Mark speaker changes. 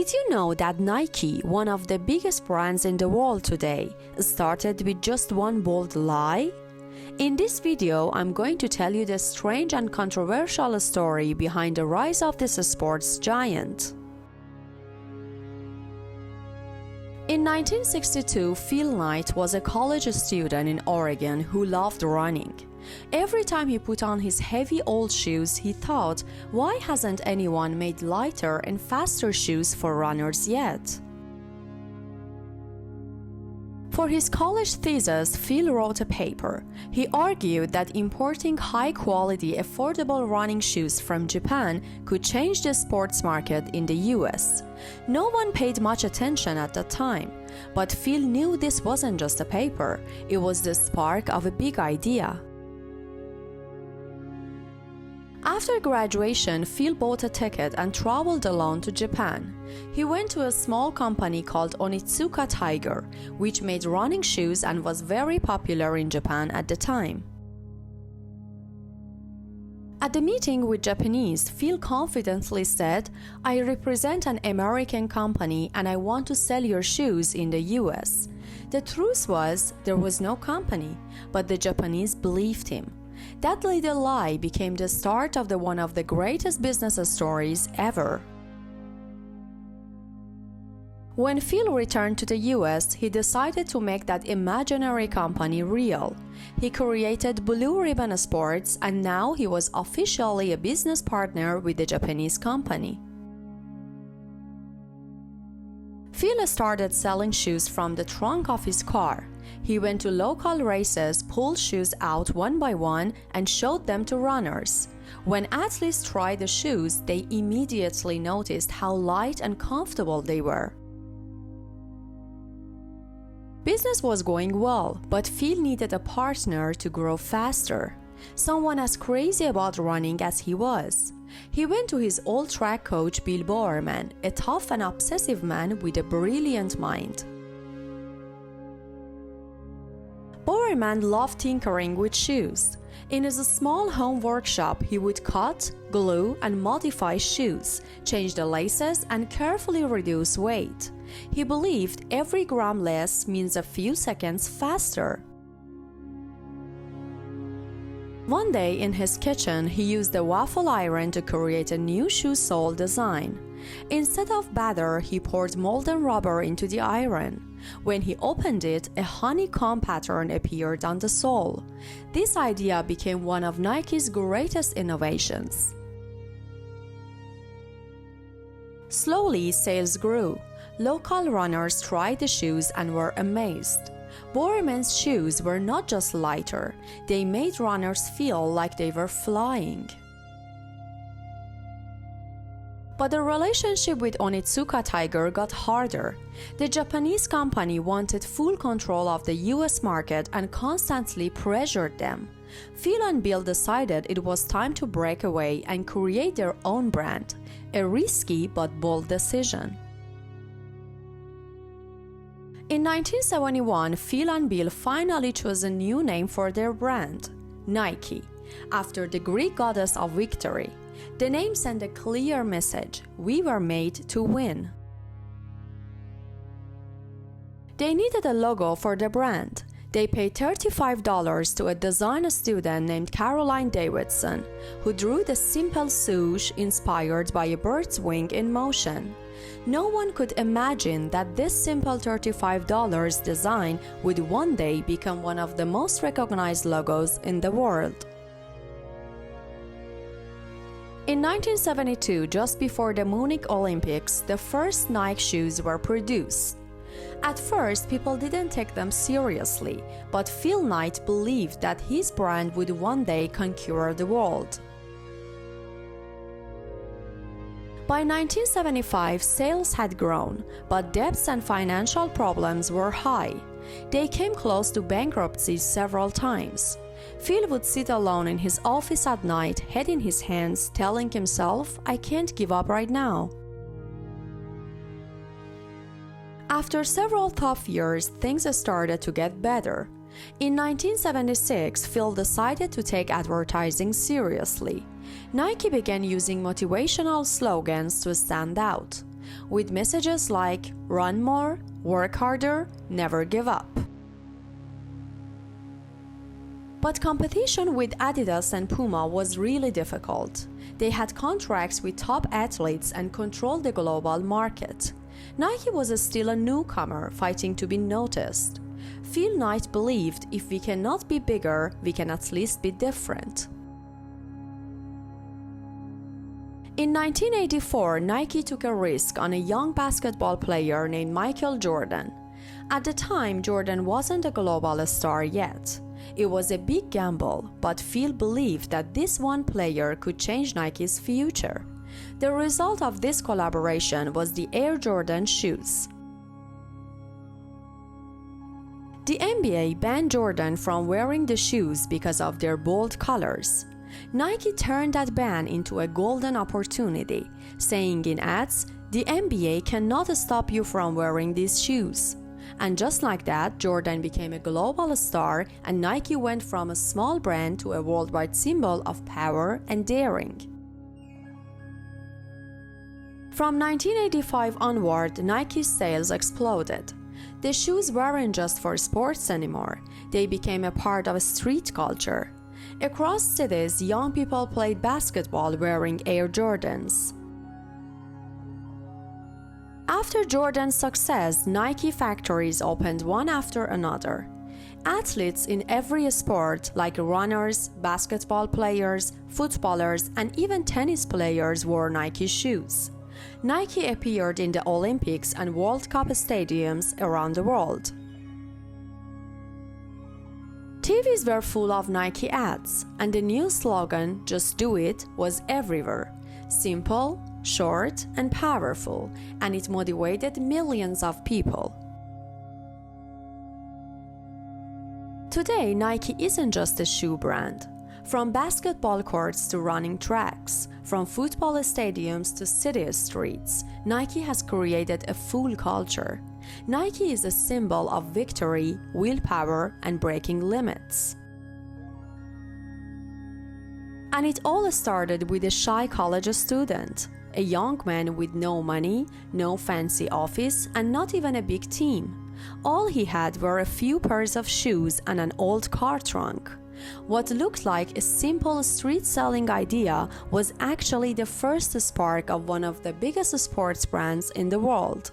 Speaker 1: Did you know that Nike, one of the biggest brands in the world today, started with just one bold lie? In this video, I'm going to tell you the strange and controversial story behind the rise of this sports giant. In 1962, Phil Knight was a college student in Oregon who loved running. Every time he put on his heavy old shoes, he thought, why hasn't anyone made lighter and faster shoes for runners yet? For his college thesis, Phil wrote a paper. He argued that importing high-quality, affordable running shoes from Japan could change the sports market in the US. No one paid much attention at the time, but Phil knew this wasn't just a paper, it was the spark of a big idea. After graduation, Phil bought a ticket and traveled alone to Japan. He went to a small company called Onitsuka Tiger, which made running shoes and was very popular in Japan at the time. At the meeting with Japanese, Phil confidently said, "I represent an American company and I want to sell your shoes in the US." The truth was, there was no company, but the Japanese believed him. That little lie became the start of one of the greatest business stories ever. When Phil returned to the US, he decided to make that imaginary company real. He created Blue Ribbon Sports, and now he was officially a business partner with the Japanese company. Phil started selling shoes from the trunk of his car. He went to local races, pulled shoes out one by one, and showed them to runners. When athletes tried the shoes, they immediately noticed how light and comfortable they were. Business was going well, but Phil needed a partner to grow faster. Someone as crazy about running as he was. He went to his old track coach Bill Bowerman, a tough and obsessive man with a brilliant mind. Bowerman loved tinkering with shoes. In his small home workshop, he would cut, glue, and modify shoes, change the laces, and carefully reduce weight. He believed every gram less means a few seconds faster. One day in his kitchen, he used a waffle iron to create a new shoe sole design. Instead of batter, he poured molten rubber into the iron. When he opened it, a honeycomb pattern appeared on the sole. This idea became one of Nike's greatest innovations. Slowly, sales grew. Local runners tried the shoes and were amazed. Bowerman's shoes were not just lighter, they made runners feel like they were flying. But the relationship with Onitsuka Tiger got harder. The Japanese company wanted full control of the US market and constantly pressured them. Phil and Bill decided it was time to break away and create their own brand, a risky but bold decision. In 1971, Phil and Bill finally chose a new name for their brand, Nike, after the Greek goddess of victory. The name sent a clear message: we were made to win. They needed a logo for the brand. They paid $35 to a design student named Caroline Davidson, who drew the simple swoosh inspired by a bird's wing in motion. No one could imagine that this simple $35 design would one day become one of the most recognized logos in the world. In 1972, just before the Munich Olympics, the first Nike shoes were produced. At first, people didn't take them seriously, but Phil Knight believed that his brand would one day conquer the world. By 1975, sales had grown, but debts and financial problems were high. They came close to bankruptcy several times. Phil would sit alone in his office at night, head in his hands, telling himself, "I can't give up right now." After several tough years, things started to get better. In 1976, Phil decided to take advertising seriously. Nike began using motivational slogans to stand out. with messages like "Run more, work harder, never give up." But competition with Adidas and Puma was really difficult. They had contracts with top athletes and controlled the global market. Nike was still a newcomer fighting to be noticed. Phil Knight believed if we cannot be bigger, we can at least be different. In 1984, Nike took a risk on a young basketball player named Michael Jordan. At the time, Jordan wasn't a global star yet. It was a big gamble, but Phil believed that this one player could change Nike's future. The result of this collaboration was the Air Jordan shoes. The NBA banned Jordan from wearing the shoes because of their bold colors. Nike turned that ban into a golden opportunity, saying in ads, "The NBA cannot stop you from wearing these shoes." And just like that, Jordan became a global star, and Nike went from a small brand to a worldwide symbol of power and daring. From 1985 onward, Nike's sales exploded. The shoes weren't just for sports anymore. They became a part of street culture. Across cities, young people played basketball wearing Air Jordans. After Jordan's success, Nike factories opened one after another. Athletes in every sport, like runners, basketball players, footballers, and even tennis players, wore Nike shoes. Nike appeared in the Olympics and World Cup stadiums around the world. TVs were full of Nike ads, and the new slogan, "Just do it," was everywhere. Simple, short, and powerful, and it motivated millions of people. Today, Nike isn't just a shoe brand. From basketball courts to running tracks, from football stadiums to city streets, Nike has created a full culture. Nike is a symbol of victory, willpower, and breaking limits. And it all started with a shy college student, a young man with no money, no fancy office, and not even a big team. All he had were a few pairs of shoes and an old car trunk. What looked like a simple street-selling idea was actually the first spark of one of the biggest sports brands in the world.